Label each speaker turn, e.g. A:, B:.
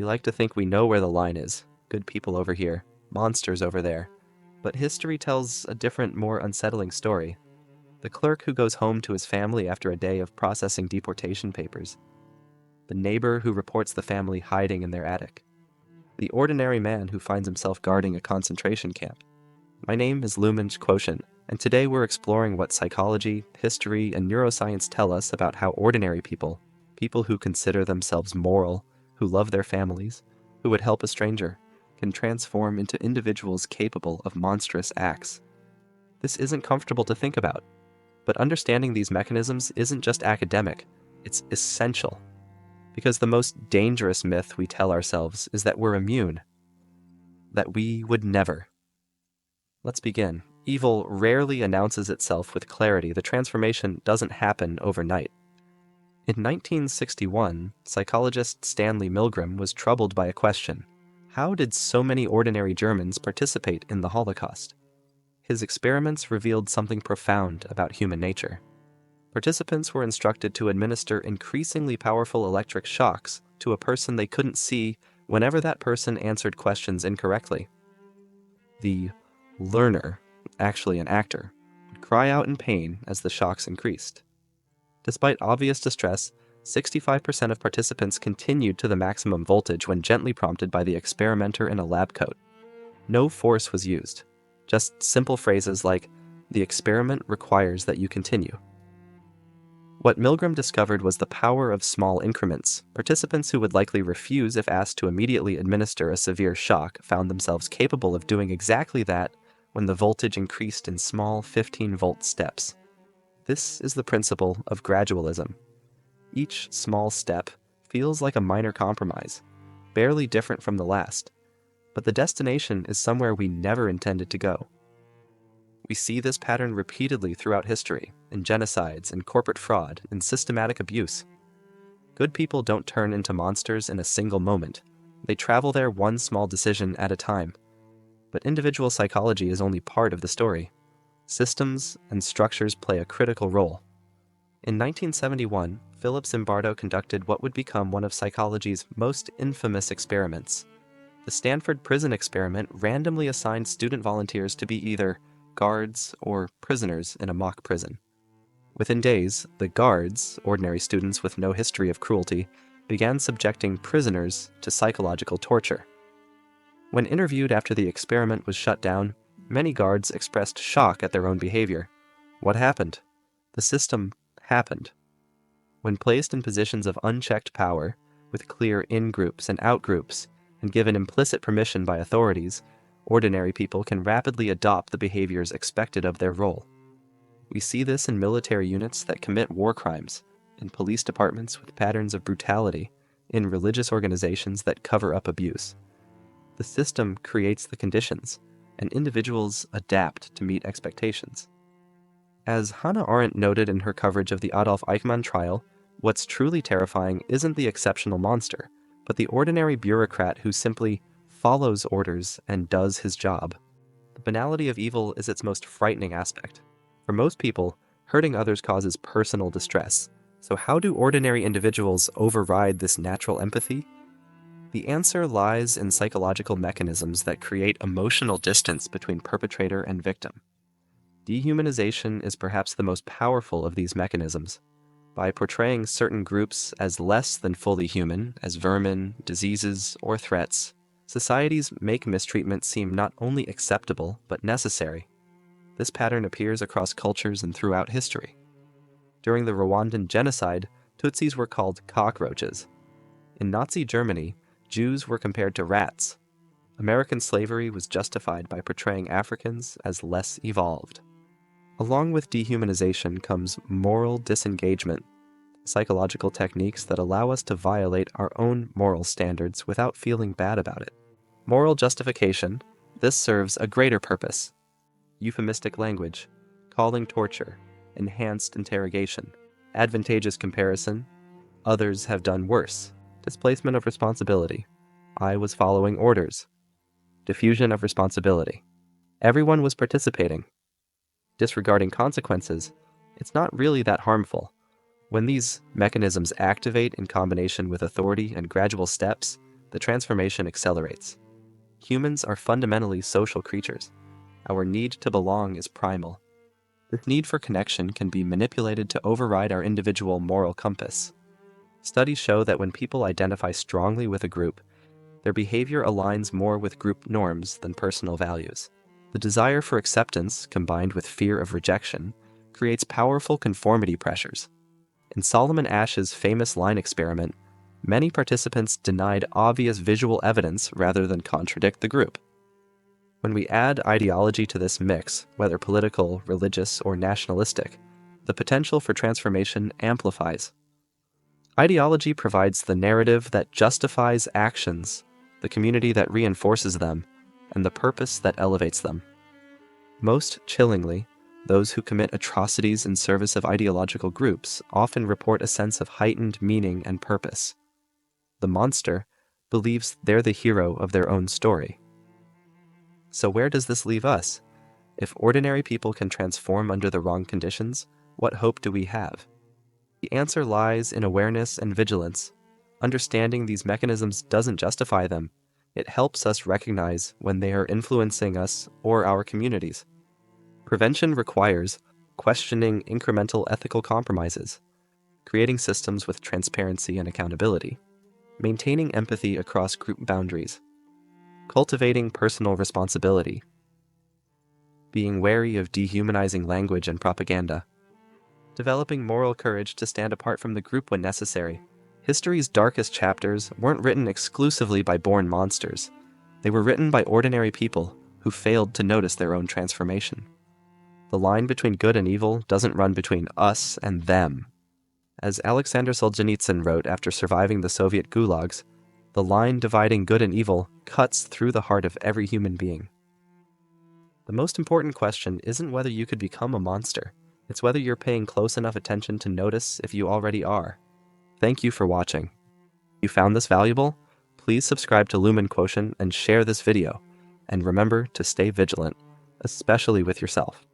A: We like to think we know where the line is. Good people over here, monsters over there. But history tells a different, more unsettling story. The clerk who goes home to his family after a day of processing deportation papers. The neighbor who reports the family hiding in their attic. The ordinary man who finds himself guarding a concentration camp. My name is Lumen's Quotient, and today we're exploring what psychology, history, and neuroscience tell us about how ordinary people, people who consider themselves moral, who love their families, who would help a stranger, can transform into individuals capable of monstrous acts. This isn't comfortable to think about, but understanding these mechanisms isn't just academic, it's essential. Because the most dangerous myth we tell ourselves is that we're immune, that we would never. Let's begin. Evil rarely announces itself with clarity. The transformation doesn't happen overnight. In 1961, psychologist Stanley Mgrim was troubled by a question. How did so many ordinary Germans participate in the Holocaust? His experiments revealed something profound about human nature. Participants were instructed to administer increasingly powerful electric shocks to a person they couldn't see whenever that person answered questions incorrectly. The learner, actually an actor, would cry out in pain as the shocks increased. Despite obvious distress, 65% of participants continued to the maximum voltage when gently prompted by the experimenter in a lab coat. No force was used, just simple phrases like, "The experiment requires that you continue." What Milgram discovered was the power of small increments. Participants who would likely refuse if asked to immediately administer a severe shock found themselves capable of doing exactly that when the voltage increased in small 15-volt steps. This is the principle of gradualism. Each small step feels like a minor compromise, barely different from the last, but the destination is somewhere we never intended to go. We see this pattern repeatedly throughout history, in genocides, in corporate fraud, in systematic abuse. Good people don't turn into monsters in a single moment. They travel there one small decision at a time. But individual psychology is only part of the story. Systems and structures play a critical role. In 1971, Philip Zimbardo conducted what would become one of psychology's most infamous experiments. The Stanford prison experiment randomly assigned student volunteers to be either guards or prisoners in a mock prison. Within days, the guards, ordinary students with no history of cruelty, began subjecting prisoners to psychological torture. When interviewed after the experiment was shut down, many guards expressed shock at their own behavior. What happened? The system happened. When placed in positions of unchecked power, with clear in-groups and out-groups, and given implicit permission by authorities, ordinary people can rapidly adopt the behaviors expected of their role. We see this in military units that commit war crimes, in police departments with patterns of brutality, in religious organizations that cover up abuse. The system creates the conditions, and individuals adapt to meet expectations. As Hannah Arendt noted in her coverage of the Adolf Eichmann trial, what's truly terrifying isn't the exceptional monster, but the ordinary bureaucrat who simply follows orders and does his job. The banality of evil is its most frightening aspect. For most people, hurting others causes personal distress. So how do ordinary individuals override this natural empathy? The answer lies in psychological mechanisms that create emotional distance between perpetrator and victim. Dehumanization is perhaps the most powerful of these mechanisms. By portraying certain groups as less than fully human, as vermin, diseases, or threats, societies make mistreatment seem not only acceptable, but necessary. This pattern appears across cultures and throughout history. During the Rwandan genocide, Tutsis were called cockroaches. In Nazi Germany, Jews were compared to rats. American slavery was justified by portraying Africans as less evolved. Along with dehumanization comes moral disengagement, psychological techniques that allow us to violate our own moral standards without feeling bad about it. Moral justification, this serves a greater purpose. Euphemistic language, calling torture, enhanced interrogation, advantageous comparison, others have done worse, displacement of responsibility, I was following orders, diffusion of responsibility. Everyone was participating. Disregarding consequences, it's not really that harmful. When these mechanisms activate in combination with authority and gradual steps, the transformation accelerates. Humans are fundamentally social creatures. Our need to belong is primal. This need for connection can be manipulated to override our individual moral compass. Studies show that when people identify strongly with a group, their behavior aligns more with group norms than personal values. The desire for acceptance, combined with fear of rejection, creates powerful conformity pressures. In Solomon Asch's famous line experiment, many participants denied obvious visual evidence rather than contradict the group. When we add ideology to this mix, whether political, religious, or nationalistic, the potential for transformation amplifies. Ideology provides the narrative that justifies actions, the community that reinforces them, and the purpose that elevates them. Most chillingly, those who commit atrocities in service of ideological groups often report a sense of heightened meaning and purpose. The monster believes they're the hero of their own story. So where does this leave us? If ordinary people can transform under the wrong conditions, what hope do we have? The answer lies in awareness and vigilance. Understanding these mechanisms doesn't justify them. It helps us recognize when they are influencing us or our communities. Prevention requires questioning incremental ethical compromises, creating systems with transparency and accountability, maintaining empathy across group boundaries, cultivating personal responsibility, being wary of dehumanizing language and propaganda, developing moral courage to stand apart from the group when necessary. History's darkest chapters weren't written exclusively by born monsters. They were written by ordinary people who failed to notice their own transformation. The line between good and evil doesn't run between us and them. As Alexander Solzhenitsyn wrote after surviving the Soviet gulags, the line dividing good and evil cuts through the heart of every human being. The most important question isn't whether you could become a monster. It's whether you're paying close enough attention to notice if you already are. Thank you for watching. If you found this valuable, please subscribe to Lumen Quotient and share this video. And remember to stay vigilant, especially with yourself.